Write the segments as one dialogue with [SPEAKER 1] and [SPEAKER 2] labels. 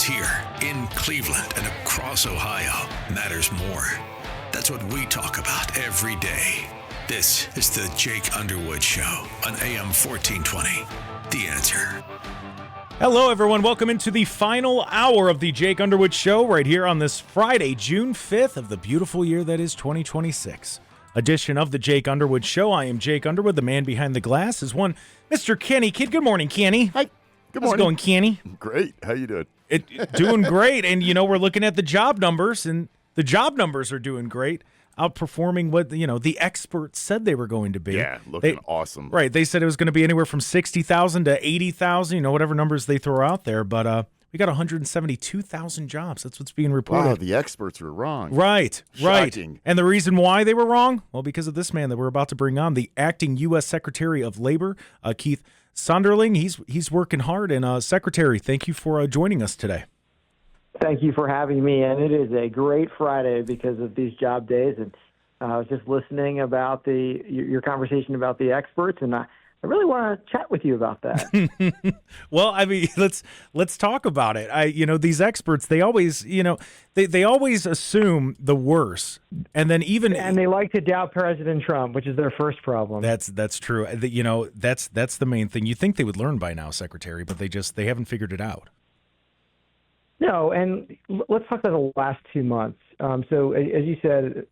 [SPEAKER 1] here in Cleveland and across Ohio matters more. That's what we talk about every day. This is the Jake Underwood Show on AM 1420. The Answer.
[SPEAKER 2] Hello, everyone. Welcome into the final hour of the Jake Underwood Show right here on this Friday, June 5th of the beautiful year that is 2026. Edition of the Jake Underwood Show. I am Jake Underwood. The man behind the glass is one Mr. Kenny Kidd. Good morning, Kenny.
[SPEAKER 3] Hi. Good
[SPEAKER 2] How's
[SPEAKER 3] morning.
[SPEAKER 2] it going, Kenny?
[SPEAKER 3] Great. How you doing?
[SPEAKER 2] Doing great. And, we're looking at the job numbers, and the job numbers are doing great, outperforming what, the experts said they were going to be.
[SPEAKER 3] Yeah, looking awesome.
[SPEAKER 2] Right. They said it was going to be anywhere from 60,000 to 80,000, whatever numbers they throw out there. But we got 172,000 jobs. That's what's being reported.
[SPEAKER 3] Wow, the experts were wrong.
[SPEAKER 2] Right.
[SPEAKER 3] Shocking.
[SPEAKER 2] And the reason why they were wrong? Well, because of this man that we're about to bring on, the acting U.S. Secretary of Labor, Keith Sonderling. He's working hard. And Secretary, thank you for joining us today.
[SPEAKER 4] Thank you for having me, and it is a great Friday because of these job days. And I was just listening about your conversation about the experts, and I really want to chat with you about that.
[SPEAKER 2] Well, I mean, let's talk about it. These experts, they always, they always assume the worst, and then and
[SPEAKER 4] they like to doubt President Trump, which is their first problem.
[SPEAKER 2] That's true. That's the main thing. You think they would learn by now, Secretary, but they haven't figured it out.
[SPEAKER 4] No, and let's talk about the last 2 months. So, as you said,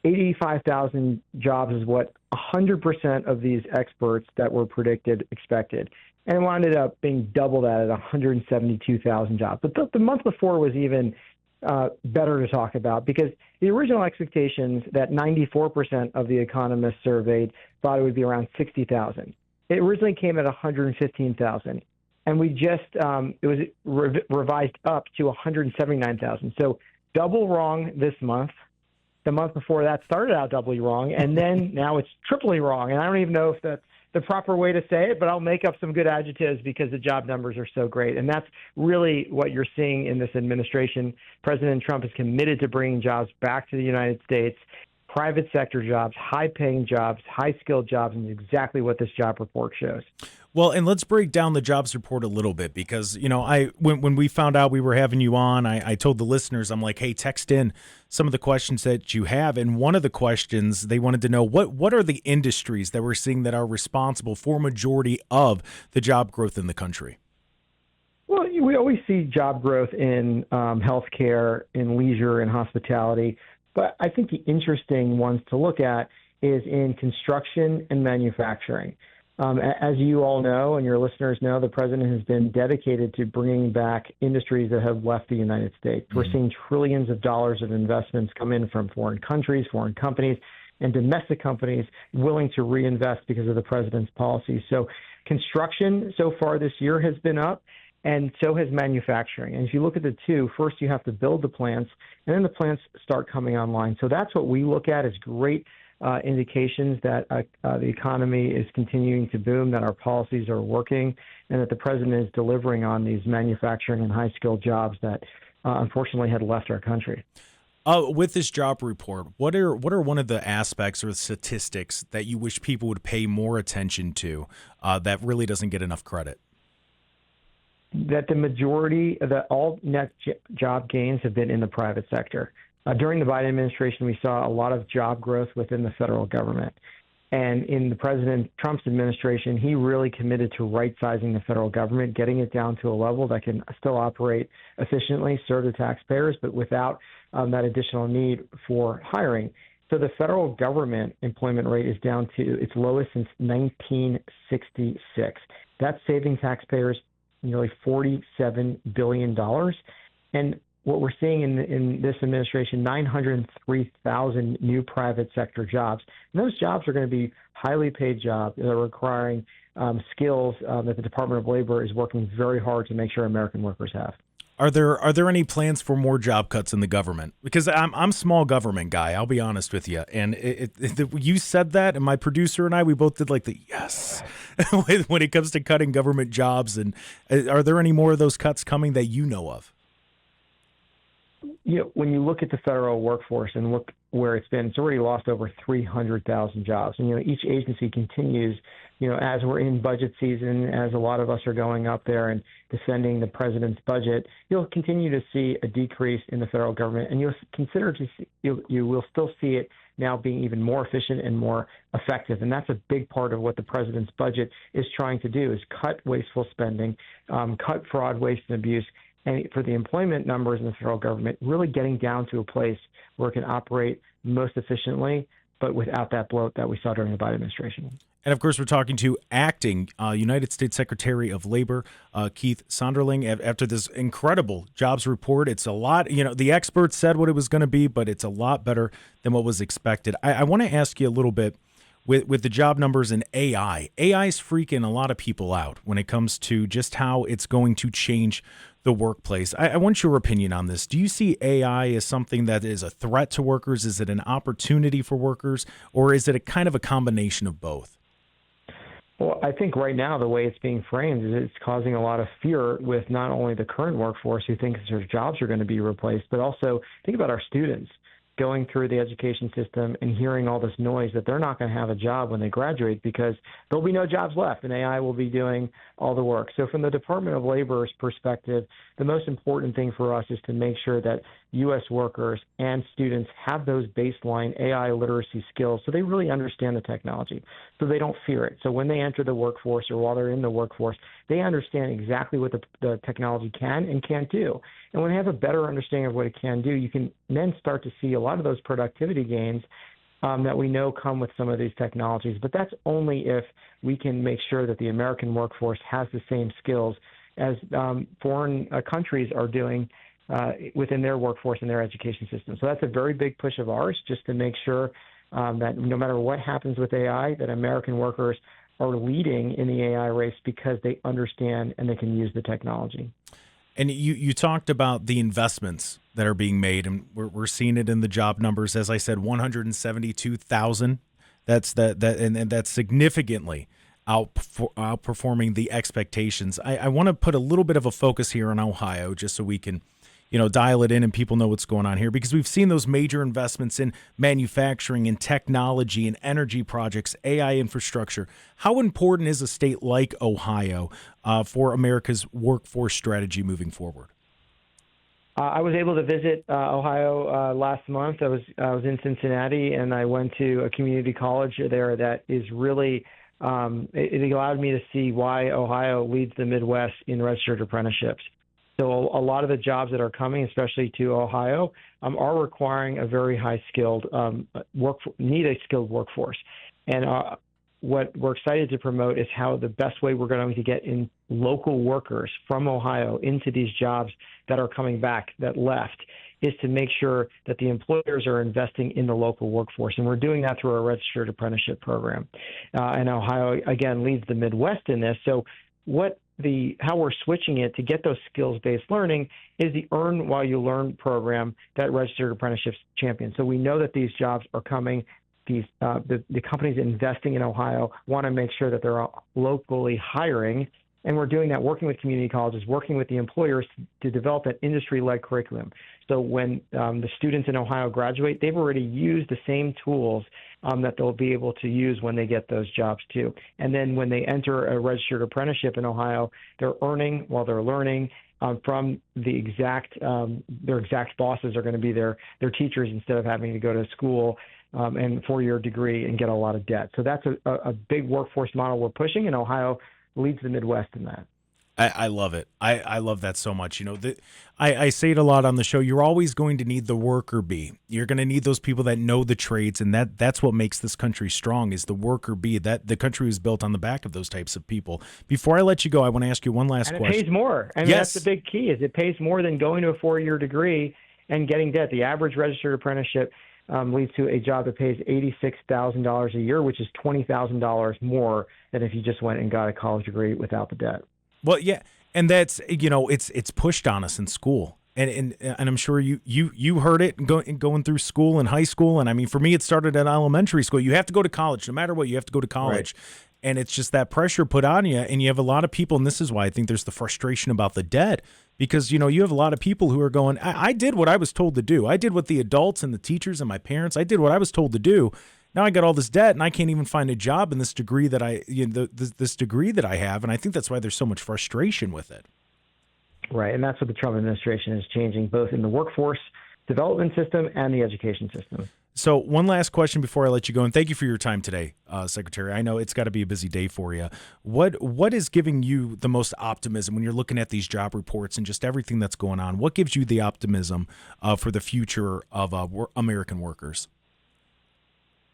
[SPEAKER 4] 85,000 jobs is what 100% of these experts that were predicted expected. And it wound up being double that at 172,000 jobs. But the month before was even better to talk about because the original expectations that 94% of the economists surveyed thought it would be around 60,000. It originally came at 115,000. And we just, it was revised up to 179,000. So double wrong this month. The month before that started out doubly wrong, and then now it's triply wrong. And I don't even know if that's the proper way to say it, but I'll make up some good adjectives because the job numbers are so great. And that's really what you're seeing in this administration. President Trump is committed to bringing jobs back to the United States, private sector jobs, high-paying jobs, high-skilled jobs, and exactly what this job report shows.
[SPEAKER 2] Well, and let's break down the jobs report a little bit because, when we found out we were having you on, I told the listeners, I'm like, hey, text in some of the questions that you have. And one of the questions, they wanted to know, what are the industries that we're seeing that are responsible for majority of the job growth in the country?
[SPEAKER 4] Well, we always see job growth in healthcare, in leisure, and hospitality. But I think the interesting ones to look at is in construction and manufacturing. As you all know and your listeners know, the president has been dedicated to bringing back industries that have left the United States. Mm-hmm. We're seeing trillions of dollars of investments come in from foreign countries, foreign companies, and domestic companies willing to reinvest because of the president's policies. So construction so far this year has been up, and so has manufacturing. And if you look at the two, first you have to build the plants, and then the plants start coming online. So that's what we look at as great indications that the economy is continuing to boom, that our policies are working, and that the president is delivering on these manufacturing and high-skilled jobs that unfortunately had left our country.
[SPEAKER 2] With this job report, what are one of the aspects or statistics that you wish people would pay more attention to that really doesn't get enough credit?
[SPEAKER 4] That the majority of all net job gains have been in the private sector. During the Biden administration, we saw a lot of job growth within the federal government. And in the President Trump's administration, he really committed to right-sizing the federal government, getting it down to a level that can still operate efficiently, serve the taxpayers, but without that additional need for hiring. So the federal government employment rate is down to its lowest since 1966. That's saving taxpayers nearly $47 billion. And what we're seeing in this administration, 903,000 new private sector jobs. And those jobs are going to be highly paid jobs that are requiring skills that the Department of Labor is working very hard to make sure American workers have.
[SPEAKER 2] Are there any plans for more job cuts in the government? Because I'm small government guy, I'll be honest with you. And you said that, and my producer and I, we both did like the yes when it comes to cutting government jobs. And are there any more of those cuts coming that you know of?
[SPEAKER 4] When you look at the federal workforce and look where it's already lost over 300,000 jobs. And, each agency continues as we're in budget season, as a lot of us are going up there and defending the president's budget, you'll continue to see a decrease in the federal government, and you will still see it now being even more efficient and more effective. And that's a big part of what the president's budget is trying to do, is cut wasteful spending, cut fraud, waste, and abuse, and for the employment numbers in the federal government, really getting down to a place where it can operate most efficiently, but without that bloat that we saw during the Biden administration.
[SPEAKER 2] And, of course, we're talking to acting United States Secretary of Labor, Keith Sonderling, after this incredible jobs report. It's a lot, the experts said what it was going to be, but it's a lot better than what was expected. I want to ask you a little bit with the job numbers and AI. AI is freaking a lot of people out when it comes to just how it's going to change the workplace. I want your opinion on this. Do you see AI as something that is a threat to workers? Is it an opportunity for workers, or is it a kind of a combination of both?
[SPEAKER 4] Well, I think right now the way it's being framed is it's causing a lot of fear with not only the current workforce who thinks their jobs are going to be replaced, but also think about our students going through the education system and hearing all this noise that they're not going to have a job when they graduate because there'll be no jobs left and AI will be doing all the work. So from the Department of Labor's perspective, the most important thing for us is to make sure that U.S. workers and students have those baseline AI literacy skills so they really understand the technology, so they don't fear it. So when they enter the workforce or while they're in the workforce, they understand exactly what the technology can and can't do. And when they have a better understanding of what it can do, you can then start to see a lot of those productivity gains that we know come with some of these technologies. But that's only if we can make sure that the American workforce has the same skills as foreign countries are doing within their workforce and their education system. So that's a very big push of ours, just to make sure that no matter what happens with AI, that American workers are leading in the AI race because they understand and they can use the technology.
[SPEAKER 2] And you talked about the investments that are being made, and we're seeing it in the job numbers. As I said, 172,000. That's and that's significantly outperforming the expectations. I want to put a little bit of a focus here on Ohio, just so we can, dial it in and people know what's going on here, because we've seen those major investments in manufacturing and technology and energy projects, AI infrastructure. How important is a state like Ohio for America's workforce strategy moving forward?
[SPEAKER 4] I was able to visit Ohio last month. I was in Cincinnati, and I went to a community college there that is really it allowed me to see why Ohio leads the Midwest in registered apprenticeships. So a lot of the jobs that are coming, especially to Ohio, are requiring a very high skilled need a skilled workforce. And what we're excited to promote is how the best way we're going to get in local workers from Ohio into these jobs that are coming back that left is to make sure that the employers are investing in the local workforce. And we're doing that through our registered apprenticeship program. And Ohio, again, leads the Midwest in this. So how we're switching it to get those skills-based learning is the Earn While You Learn program that Registered Apprenticeships champions. So we know that these jobs are coming. The companies investing in Ohio want to make sure that they're locally hiring, and we're doing that working with community colleges, working with the employers to develop an industry-led curriculum. So when the students in Ohio graduate, they've already used the same tools that they'll be able to use when they get those jobs too. And then when they enter a registered apprenticeship in Ohio, they're earning while they're learning from their exact bosses are going to be their teachers instead of having to go to school and 4-year degree and get a lot of debt. So that's a big workforce model we're pushing, and Ohio leads the Midwest in that.
[SPEAKER 2] I love it. I love that so much. I say it a lot on the show. You're always going to need the worker bee. You're going to need those people that know the trades, and that's what makes this country strong, is the worker bee. That the country is built on the back of those types of people. Before I let you go, I want to ask you one last question.
[SPEAKER 4] It pays more. I mean,
[SPEAKER 2] yes.
[SPEAKER 4] That's the big key, is it pays more than going to a 4-year degree and getting debt. The average registered apprenticeship leads to a job that pays $86,000 a year, which is $20,000 more than if you just went and got a college degree without the debt.
[SPEAKER 2] Well, yeah, and that's it's pushed on us in school, and I'm sure you heard it going through school and high school, and I mean for me it started at elementary school. You have to go to college, no matter what. You have to go to college, right. And it's just that pressure put on you, and you have a lot of people, and this is why I think there's the frustration about the debt, because you have a lot of people who are going, I did what I was told to do. I did what the adults and the teachers and my parents, I did what I was told to do. now I got all this debt and I can't even find a job in this degree that this degree that I have. And I think that's why there's so much frustration with it.
[SPEAKER 4] Right, and that's what the Trump administration is changing, both in the workforce development system and the education system.
[SPEAKER 2] So one last question before I let you go, and thank you for your time today, Secretary. I know it's got to be a busy day for you. What is giving you the most optimism when you're looking at these job reports and just everything that's going on? What gives you the optimism for the future of American workers?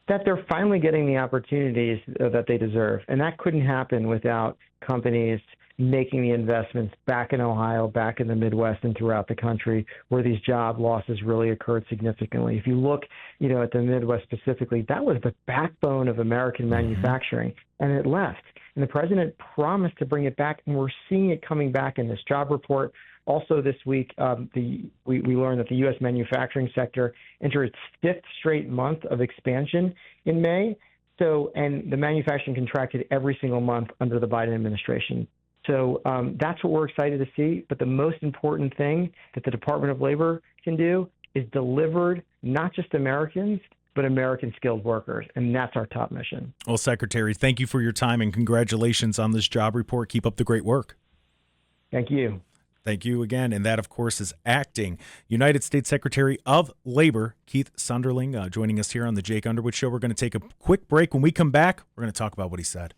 [SPEAKER 4] That they're finally getting the opportunities that they deserve, and that couldn't happen without companies making the investments back in Ohio, back in the Midwest, and throughout the country, where these job losses really occurred significantly. If you look, at the Midwest specifically, that was the backbone of American manufacturing, and it left. And the president promised to bring it back, and we're seeing it coming back in this job report. Also this week, we learned that the U.S. manufacturing sector entered its fifth straight month of expansion in May. And the manufacturing contracted every single month under the Biden administration. So that's what we're excited to see. But the most important thing that the Department of Labor can do is deliver not just Americans, but American skilled workers. And that's our top mission.
[SPEAKER 2] Well, Secretary, thank you for your time and congratulations on this job report. Keep up the great work.
[SPEAKER 4] Thank you.
[SPEAKER 2] Thank you again. And that, of course, is Acting United States Secretary of Labor, Keith Sonderling, joining us here on the Jake Underwood Show. We're going to take a quick break. When we come back, we're going to talk about what he said.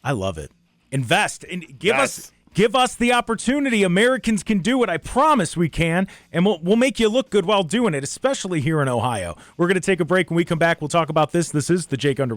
[SPEAKER 2] I love it. Invest and give us the opportunity. Americans can do it. I promise we can, and we'll make you look good while doing it, especially here in Ohio. We're going to take a break. When we come back, we'll talk about this. This is the Jake Underwood